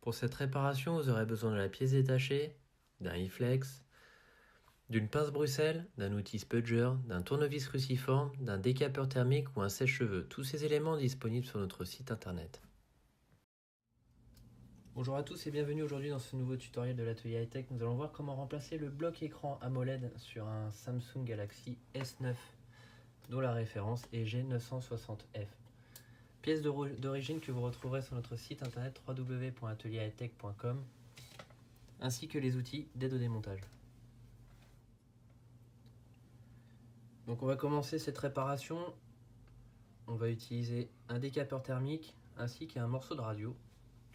Pour cette réparation, vous aurez besoin de la pièce détachée, d'un e-flex, d'une pince Bruxelles, d'un outil spudger, d'un tournevis cruciforme, d'un décapeur thermique ou un sèche-cheveux. Tous ces éléments disponibles sur notre site internet. Bonjour à tous et bienvenue aujourd'hui dans ce nouveau tutoriel de l'atelier high-tech. Nous allons voir comment remplacer le bloc écran AMOLED sur un Samsung Galaxy S9 dont la référence est G960F. Pièce d'origine que vous retrouverez sur notre site internet www.atelierhightech.com ainsi que les outils d'aide au démontage. Donc on va commencer cette réparation. On va utiliser un décapeur thermique ainsi qu'un morceau de radio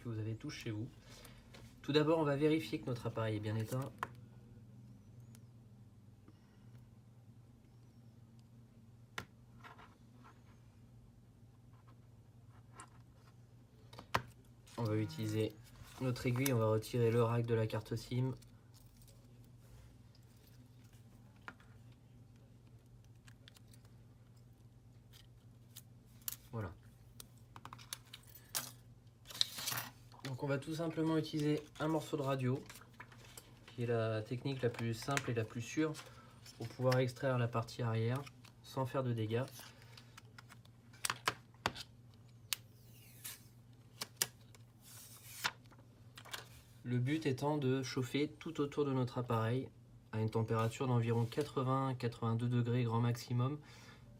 que vous avez tous chez vous. Tout d'abord, on va vérifier que notre appareil est bien éteint. On va utiliser notre aiguille, on va retirer le rack de la carte SIM. Voilà. Donc on va tout simplement utiliser un morceau de radio, qui est la technique la plus simple et la plus sûre pour pouvoir extraire la partie arrière sans faire de dégâts. Le but étant de chauffer tout autour de notre appareil à une température d'environ 80-82 degrés grand maximum,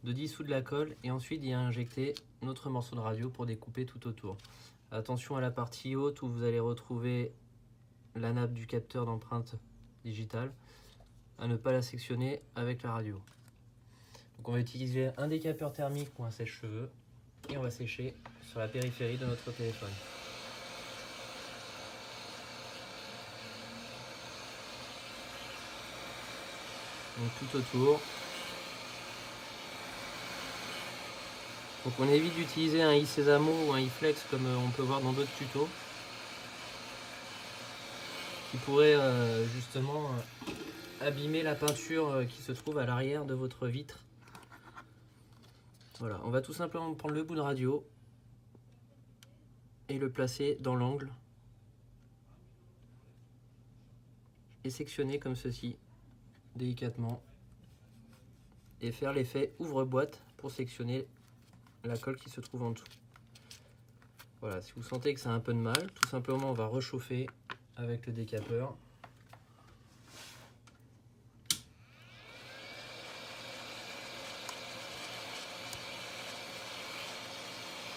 de dissoudre la colle et ensuite d'y injecter notre morceau de radio pour découper tout autour. Attention à la partie haute où vous allez retrouver la nappe du capteur d'empreinte digitale, à ne pas la sectionner avec la radio. Donc on va utiliser un décapeur thermique ou un sèche-cheveux et on va sécher sur la périphérie de notre téléphone. Donc tout autour. Donc on évite d'utiliser un e-sésamo ou un e-flex comme on peut voir dans d'autres tutos, qui pourrait justement abîmer la peinture qui se trouve à l'arrière de votre vitre. Voilà, on va tout simplement prendre le bout de radio et le placer dans l'angle et sectionner comme ceci délicatement et faire l'effet ouvre-boîte pour sectionner la colle qui se trouve en dessous. Voilà, si vous sentez que ça a un peu de mal, tout simplement on va réchauffer avec le décapeur.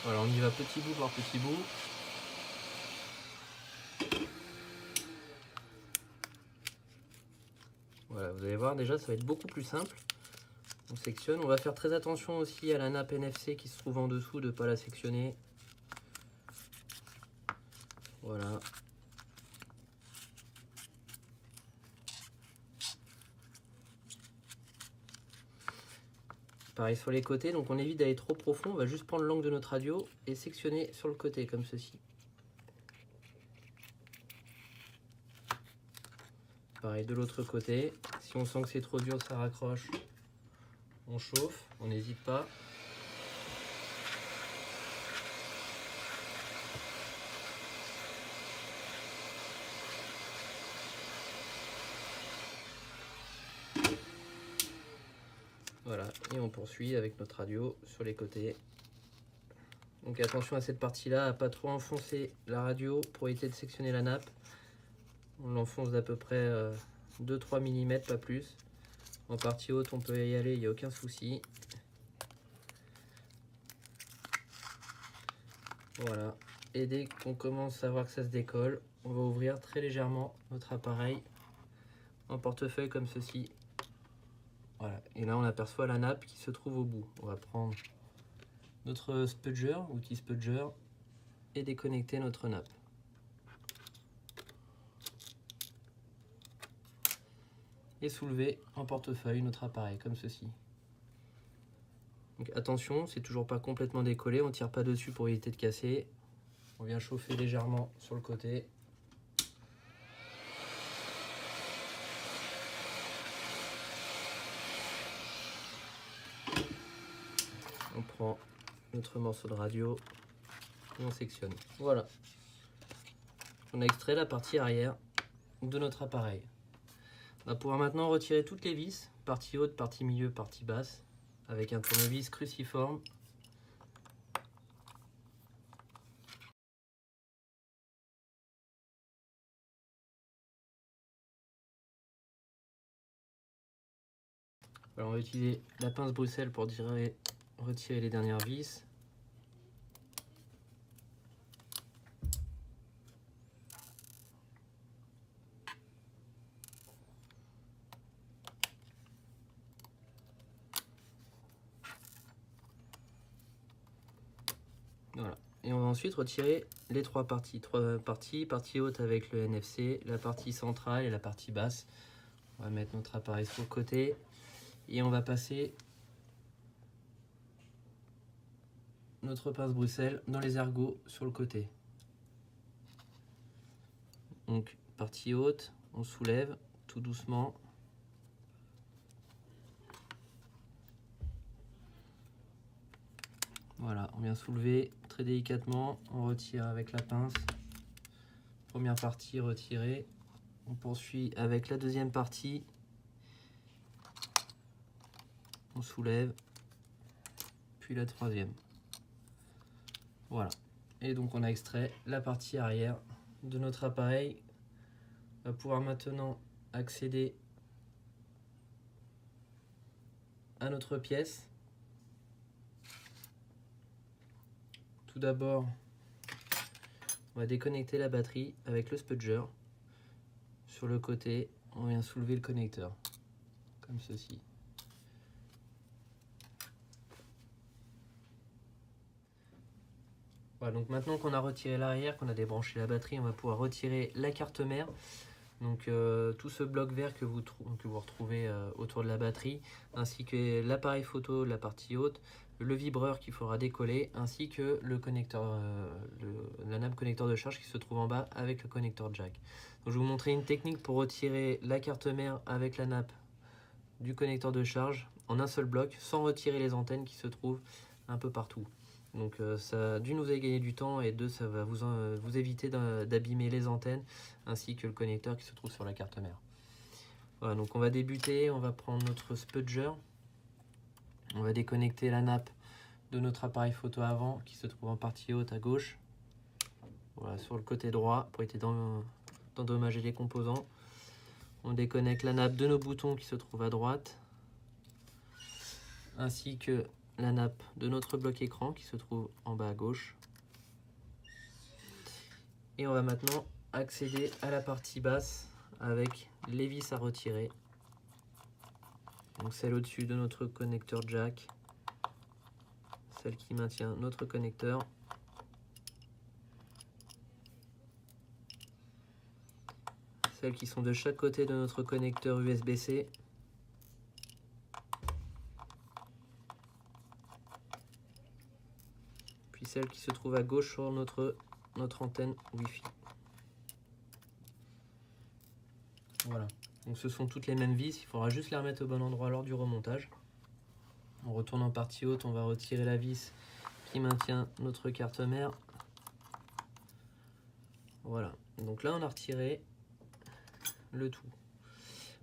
Voilà, on y va petit bout par petit bout. Voilà, vous allez voir déjà ça va être beaucoup plus simple. On sectionne, on va faire très attention aussi à la nappe NFC qui se trouve en dessous, de ne pas la sectionner. Voilà. Pareil sur les côtés, donc on évite d'aller trop profond, on va juste prendre l'angle de notre radio et sectionner sur le côté comme ceci. Pareil de l'autre côté, si on sent que c'est trop dur, ça raccroche, on chauffe, on n'hésite pas. Voilà, et on poursuit avec notre radio sur les côtés. Donc attention à cette partie-là, à pas trop enfoncer la radio pour éviter de sectionner la nappe. On l'enfonce d'à peu près 2-3 mm, pas plus. En partie haute, on peut y aller, il n'y a aucun souci. Voilà, et dès qu'on commence à voir que ça se décolle, on va ouvrir très légèrement notre appareil en portefeuille comme ceci. Voilà, et là on aperçoit la nappe qui se trouve au bout. On va prendre notre spudger, outil spudger, et déconnecter notre nappe. Et soulever en portefeuille notre appareil comme ceci. Donc attention, c'est toujours pas complètement décollé, on tire pas dessus pour éviter de casser. On vient chauffer légèrement sur le côté. prend notre morceau de radio et on sectionne. Voilà. On a extrait la partie arrière de notre appareil. On va pouvoir maintenant retirer toutes les vis, partie haute, partie milieu, partie basse, avec un tournevis cruciforme. Alors on va utiliser la pince Bruxelles pour retirer les dernières vis. Voilà. Et on va ensuite retirer les trois parties. Partie haute avec le NFC, la partie centrale et la partie basse. On va mettre notre appareil sur le côté et on va passer notre pince Bruxelles dans les ergots sur le côté. Donc partie haute, on soulève tout doucement. Voilà, on vient soulever très délicatement, on retire avec la pince. Première partie retirée. On poursuit avec la deuxième partie. On soulève, puis la troisième. Voilà. Et donc on a extrait la partie arrière de notre appareil. On va pouvoir maintenant accéder à notre pièce. Tout d'abord, on va déconnecter la batterie avec le spudger. Sur le côté, on vient soulever le connecteur, comme ceci. Voilà, donc maintenant qu'on a retiré l'arrière, qu'on a débranché la batterie, on va pouvoir retirer la carte mère. Donc tout ce bloc vert que vous retrouvez autour de la batterie, ainsi que l'appareil photo, la partie haute, le vibreur qu'il faudra décoller, ainsi que le connecteur, la nappe connecteur de charge qui se trouve en bas avec le connecteur jack. Donc, je vais vous montrer une technique pour retirer la carte mère avec la nappe du connecteur de charge en un seul bloc, sans retirer les antennes qui se trouvent un peu partout. Donc ça, d'une, vous allez gagner du temps, et deux, ça va vous éviter d'abîmer les antennes ainsi que le connecteur qui se trouve sur la carte mère. Voilà, donc on va débuter, on va prendre notre spudger, on va déconnecter la nappe de notre appareil photo avant qui se trouve en partie haute à gauche, voilà, sur le côté droit pour éviter d'endommager les composants. On déconnecte la nappe de nos boutons qui se trouve à droite, ainsi que la nappe de notre bloc écran qui se trouve en bas à gauche. Et on va maintenant accéder à la partie basse avec les vis à retirer. Donc celle au-dessus de notre connecteur jack, celle qui maintient notre connecteur, celles qui sont de chaque côté de notre connecteur USB-C, puis celle qui se trouve à gauche sur notre antenne Wi-Fi. Voilà, donc ce sont toutes les mêmes vis, il faudra juste les remettre au bon endroit lors du remontage. On retourne en partie haute, on va retirer la vis qui maintient notre carte mère. Voilà, donc là on a retiré le tout.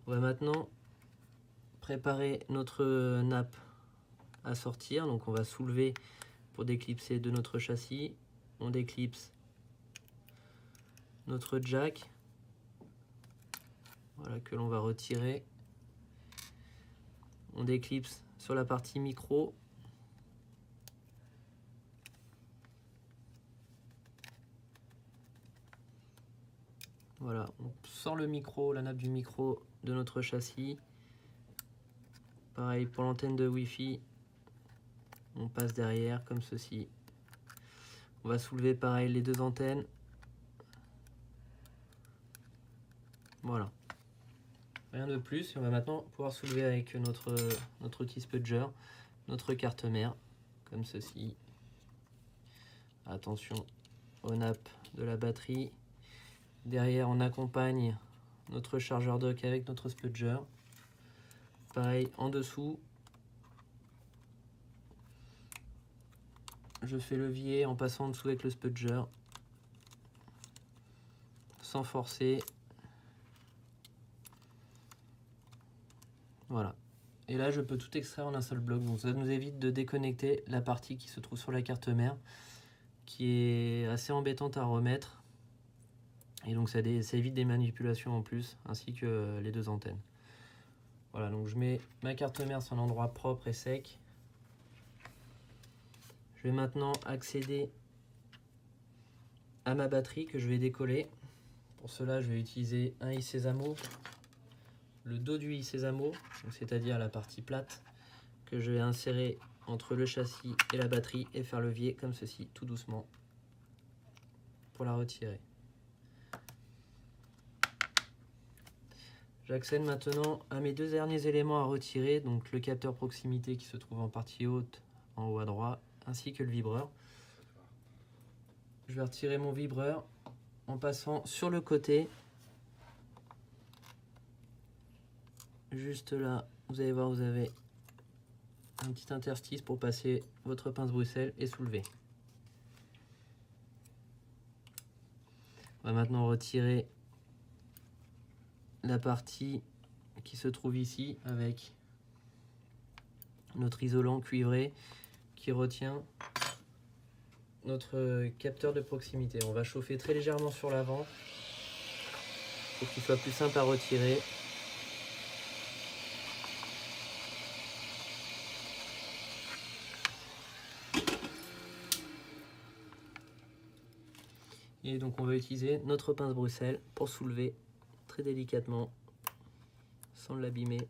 On va maintenant préparer notre nappe à sortir, donc on va soulever pour déclipser de notre châssis. On déclipse notre jack, voilà, que l'on va retirer. On déclipse sur la partie micro. Voilà, on sort le micro, la nappe du micro de notre châssis. Pareil pour l'antenne de Wi-Fi, on passe derrière comme ceci. On va soulever pareil les deux antennes. Voilà. Rien de plus. Et on va maintenant pouvoir soulever avec notre outil spudger notre carte mère comme ceci. Attention aux nappes de la batterie. Derrière, on accompagne notre chargeur dock avec notre spudger. Pareil en dessous. je fais levier en passant en dessous avec le spudger, sans forcer. Voilà. Et là, je peux tout extraire en un seul bloc. Donc ça nous évite de déconnecter la partie qui se trouve sur la carte mère, qui est assez embêtante à remettre. Et donc ça évite des manipulations en plus, ainsi que les deux antennes. Voilà, donc je mets ma carte mère sur un endroit propre et sec. Je vais maintenant accéder à ma batterie que je vais décoller. Pour cela, je vais utiliser un i-Sésamo, le dos du i-Sésamo, c'est-à-dire la partie plate, que je vais insérer entre le châssis et la batterie et faire levier comme ceci, tout doucement, pour la retirer. J'accède maintenant à mes deux derniers éléments à retirer, donc le capteur proximité qui se trouve en partie haute, en haut à droite, ainsi que le vibreur. Je vais retirer mon vibreur en passant sur le côté. Juste là, vous allez voir, vous avez un petit interstice pour passer votre pince Bruxelles et soulever. On va maintenant retirer la partie qui se trouve ici avec notre isolant cuivré qui retient notre capteur de proximité. On va chauffer très légèrement sur l'avant pour qu'il soit plus simple à retirer. Et donc on va utiliser notre pince Bruxelles pour soulever très délicatement sans l'abîmer.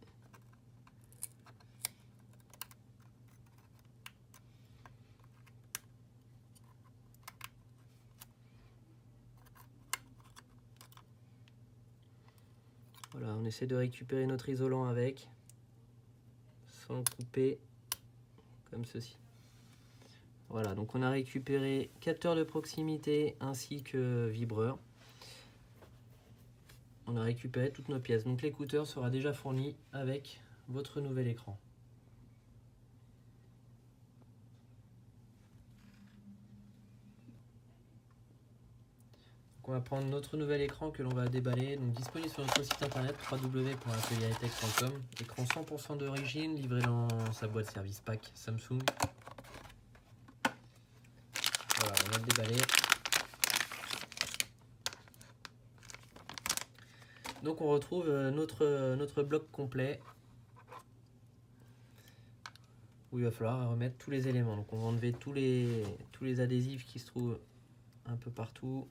Voilà, on essaie de récupérer notre isolant avec, sans couper, comme ceci. Voilà, donc on a récupéré capteur de proximité ainsi que vibreur. On a récupéré toutes nos pièces. Donc l'écouteur sera déjà fourni avec votre nouvel écran. Donc on va prendre notre nouvel écran que l'on va déballer, donc disponible sur notre site internet www.atelierhightech.com. Écran 100% d'origine, livré dans sa boîte service pack Samsung. Voilà, on va le déballer. Donc on retrouve notre bloc complet où il va falloir remettre tous les éléments. Donc on va enlever tous les adhésifs qui se trouvent un peu partout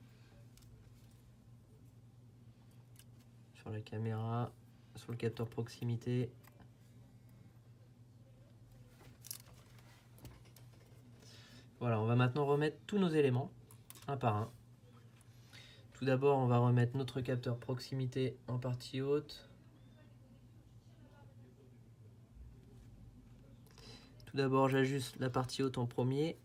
sur la caméra, sur le capteur proximité. Voilà, on va maintenant remettre tous nos éléments un par un. Tout d'abord, on va remettre notre capteur proximité en partie haute. Tout d'abord, j'ajuste la partie haute en premier.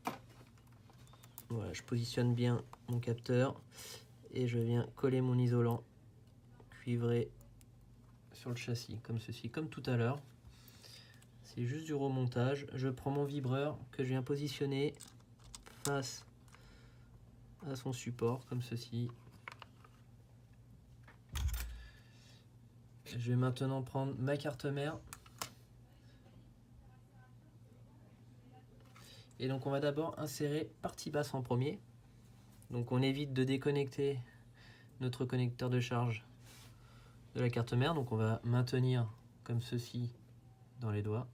Voilà, je positionne bien mon capteur et je viens coller mon isolant cuivré sur le châssis, comme ceci, comme tout à l'heure. C'est juste du remontage. Je prends mon vibreur que je viens positionner face à son support, comme ceci. Je vais maintenant prendre ma carte mère. Et donc on va d'abord insérer partie basse en premier. Donc on évite de déconnecter notre connecteur de charge de la carte mère. Donc on va maintenir comme ceci dans les doigts.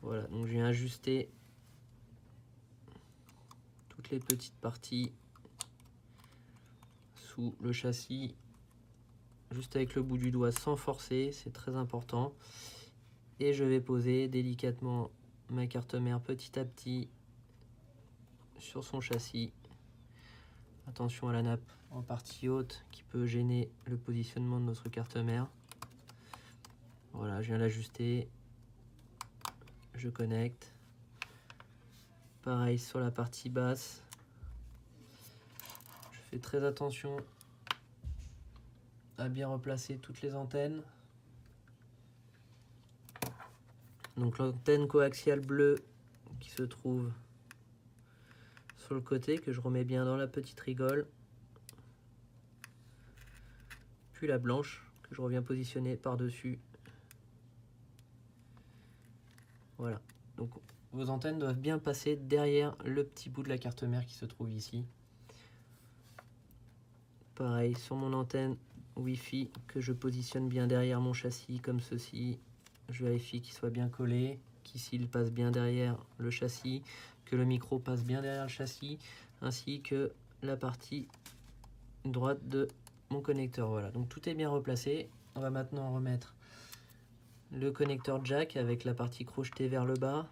Voilà, donc je viens ajuster toutes les petites parties sous le châssis, juste avec le bout du doigt sans forcer, c'est très important. Et je vais poser délicatement ma carte mère petit à petit sur son châssis. Attention à la nappe en partie haute qui peut gêner le positionnement de notre carte mère. Voilà, je viens l'ajuster. Je connecte. Pareil sur la partie basse. Je fais très attention à bien replacer toutes les antennes. Donc l'antenne coaxiale bleue qui se trouve sur le côté, que je remets bien dans la petite rigole. Puis la blanche que je reviens positionner par-dessus. Voilà. Donc vos antennes doivent bien passer derrière le petit bout de la carte mère qui se trouve ici. Pareil sur mon antenne Wi-Fi que je positionne bien derrière mon châssis comme ceci. Je vérifie qu'il soit bien collé, qu'ici il passe bien derrière le châssis, que le micro passe bien derrière le châssis, ainsi que la partie droite de mon connecteur. Voilà, donc tout est bien replacé. On va maintenant remettre le connecteur jack avec la partie crochetée vers le bas.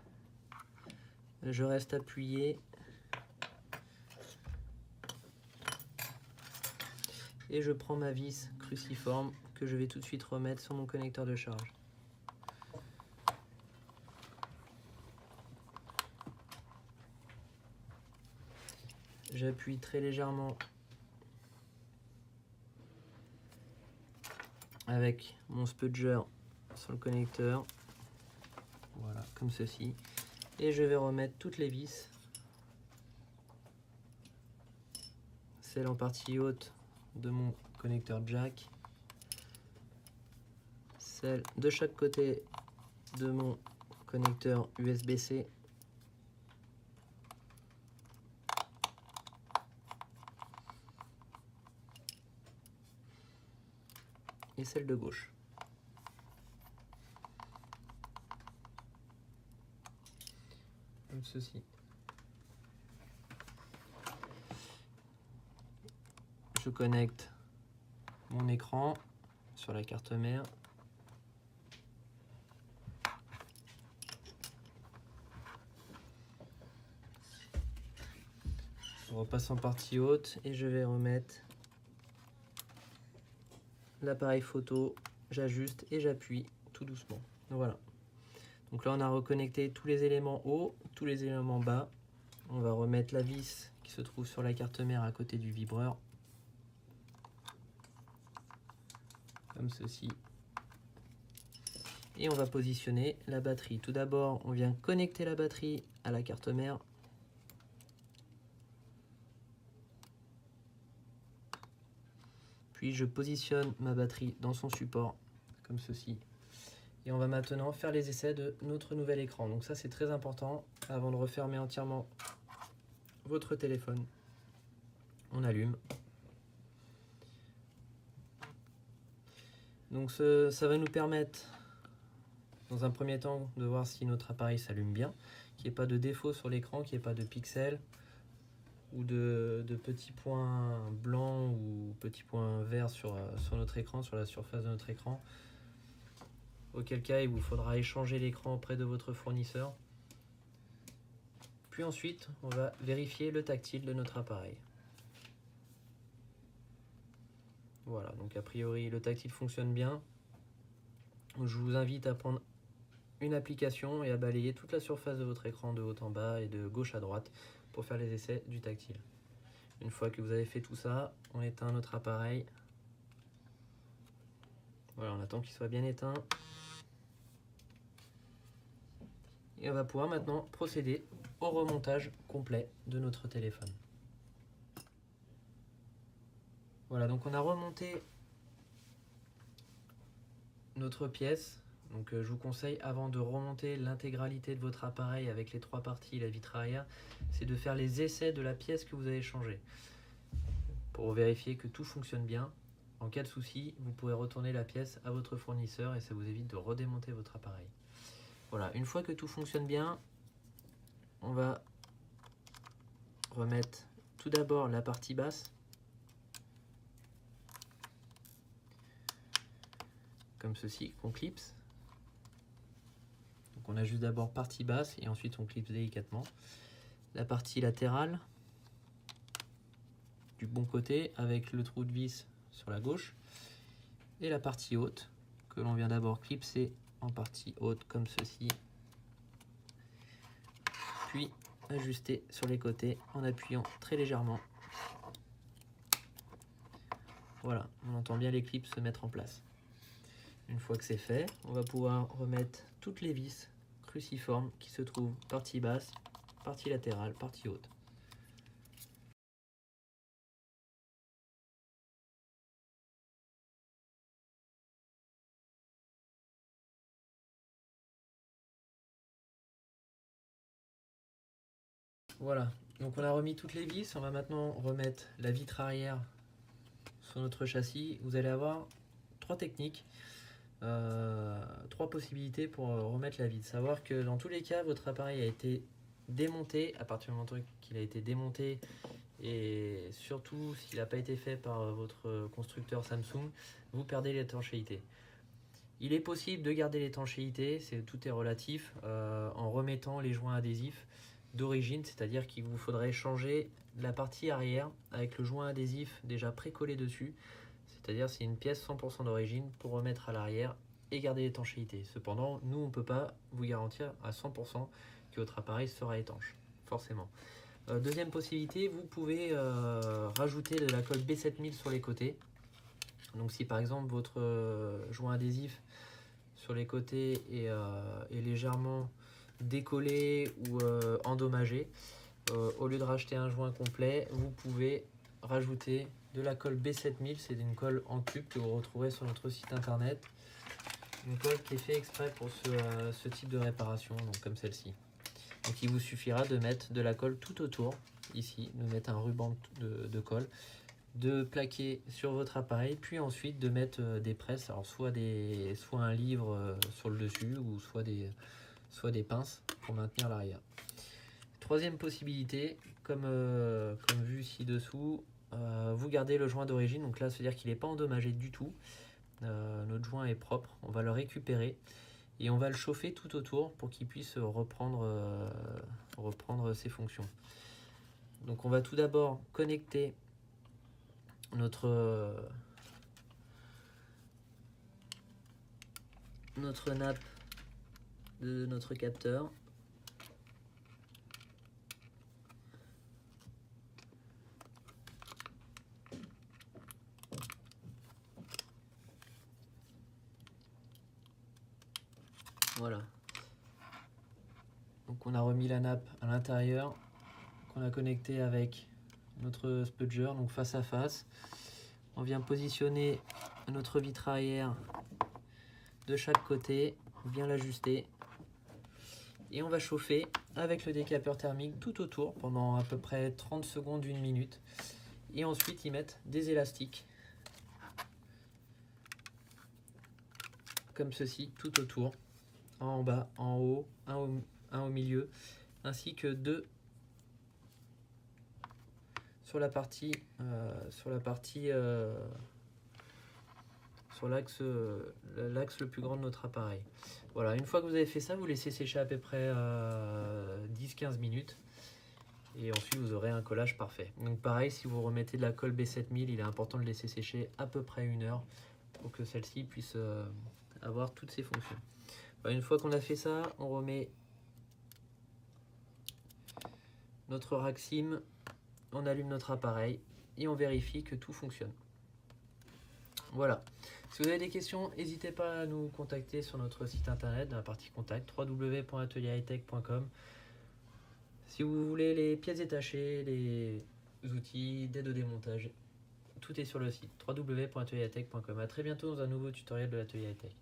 Je reste appuyé. Et je prends ma vis cruciforme que je vais tout de suite remettre sur mon connecteur de charge. J'appuie très légèrement avec mon spudger sur le connecteur. Voilà, comme ceci. Et je vais remettre toutes les vis. Celle en partie haute de mon connecteur jack. Celle de chaque côté de mon connecteur USB-C. Et celle de gauche. Comme ceci. Je connecte mon écran sur la carte mère. Je repasse en partie haute et je vais remettre l'appareil photo, j'ajuste et j'appuie tout doucement. Voilà. Donc là on a reconnecté tous les éléments hauts, tous les éléments bas. On va remettre la vis qui se trouve sur la carte mère à côté du vibreur. Comme ceci. Et on va positionner la batterie. Tout d'abord, on vient connecter la batterie à la carte mère. Puis je positionne ma batterie dans son support, comme ceci. Et on va maintenant faire les essais de notre nouvel écran. Donc ça c'est très important, avant de refermer entièrement votre téléphone. On allume. Donc ça va nous permettre, dans un premier temps, de voir si notre appareil s'allume bien, qu'il n'y ait pas de défaut sur l'écran, qu'il n'y ait pas de pixels, ou de petits points blancs ou petits points verts sur notre écran, sur la surface de notre écran. Auquel cas il vous faudra échanger l'écran auprès de votre fournisseur. Puis ensuite on va vérifier le tactile de notre appareil. Voilà, donc a priori le tactile fonctionne bien. Je vous invite à prendre une application et à balayer toute la surface de votre écran de haut en bas et de gauche à droite pour faire les essais du tactile. Une fois que vous avez fait tout ça, on éteint notre appareil. Voilà, on attend qu'il soit bien éteint. Et on va pouvoir maintenant procéder au remontage complet de notre téléphone. Voilà, donc on a remonté notre pièce. Donc je vous conseille, avant de remonter l'intégralité de votre appareil avec les trois parties et la vitre arrière, c'est de faire les essais de la pièce que vous avez changée pour vérifier que tout fonctionne bien. En cas de souci, vous pourrez retourner la pièce à votre fournisseur et ça vous évite de redémonter votre appareil. Voilà, une fois que tout fonctionne bien, on va remettre tout d'abord la partie basse. Comme ceci, qu'on clipse. Donc on ajuste d'abord partie basse et ensuite on clipse délicatement. La partie latérale du bon côté avec le trou de vis sur la gauche. Et la partie haute que l'on vient d'abord clipser en partie haute comme ceci. Puis ajuster sur les côtés en appuyant très légèrement. Voilà, on entend bien les clips se mettre en place. Une fois que c'est fait, on va pouvoir remettre toutes les vis cruciformes qui se trouvent partie basse, partie latérale, partie haute. Voilà, donc on a remis toutes les vis, on va maintenant remettre la vitre arrière sur notre châssis. Vous allez avoir trois techniques, trois possibilités pour remettre la vitre. Savoir que dans tous les cas, votre appareil a été démonté. À partir du moment qu'il a été démonté, et surtout s'il n'a pas été fait par votre constructeur Samsung, vous perdez l'étanchéité. Il est possible de garder l'étanchéité, tout est relatif, en remettant les joints adhésifs d'origine, c'est-à-dire qu'il vous faudrait changer la partie arrière avec le joint adhésif déjà précollé dessus, c'est-à-dire c'est une pièce 100% d'origine pour remettre à l'arrière et garder l'étanchéité. Cependant, nous on ne peut pas vous garantir à 100% que votre appareil sera étanche, forcément. Deuxième possibilité, vous pouvez rajouter de la colle B7000 sur les côtés. Donc si par exemple votre joint adhésif sur les côtés est légèrement décollé ou endommagé, au lieu de racheter un joint complet, vous pouvez rajouter de la colle B7000, c'est une colle en tube que vous retrouverez sur notre site internet. Une colle qui est faite exprès pour ce type de réparation, donc comme celle-ci. Donc il vous suffira de mettre de la colle tout autour, ici, de mettre un ruban de colle, de plaquer sur votre appareil, puis ensuite de mettre des presses, alors soit un livre sur le dessus, ou soit des pinces pour maintenir l'arrière. Troisième possibilité, comme vu ci-dessous, vous gardez le joint d'origine, donc là, c'est-à-dire qu'il n'est pas endommagé du tout. Notre joint est propre, on va le récupérer et on va le chauffer tout autour pour qu'il puisse reprendre ses fonctions. Donc on va tout d'abord connecter notre nappe de notre capteur. Voilà. Donc on a remis la nappe à l'intérieur, qu'on a connecté avec notre spudger, donc face à face. On vient positionner notre vitre arrière de chaque côté, bien l'ajuster. Et on va chauffer avec le décapeur thermique tout autour pendant à peu près 30 secondes, 1 minute. Et ensuite y mettre des élastiques, comme ceci, tout autour, en bas, en haut, un au milieu, ainsi que 2 sur l'axe le plus grand de notre appareil. Voilà, une fois que vous avez fait ça, vous laissez sécher à peu près 10-15 minutes et ensuite vous aurez un collage parfait. Donc pareil, si vous remettez de la colle B7000, il est important de laisser sécher à peu près 1 heure pour que celle-ci puisse avoir toutes ses fonctions. Une fois qu'on a fait ça, on remet notre rack SIM, on allume notre appareil et on vérifie que tout fonctionne. Voilà. Si vous avez des questions, n'hésitez pas à nous contacter sur notre site internet dans la partie contact www.atelierhightech.com. Si vous voulez les pièces détachées, les outils d'aide au démontage, tout est sur le site www.atelierhightech.com. A très bientôt dans un nouveau tutoriel de l'Atelier Hightech.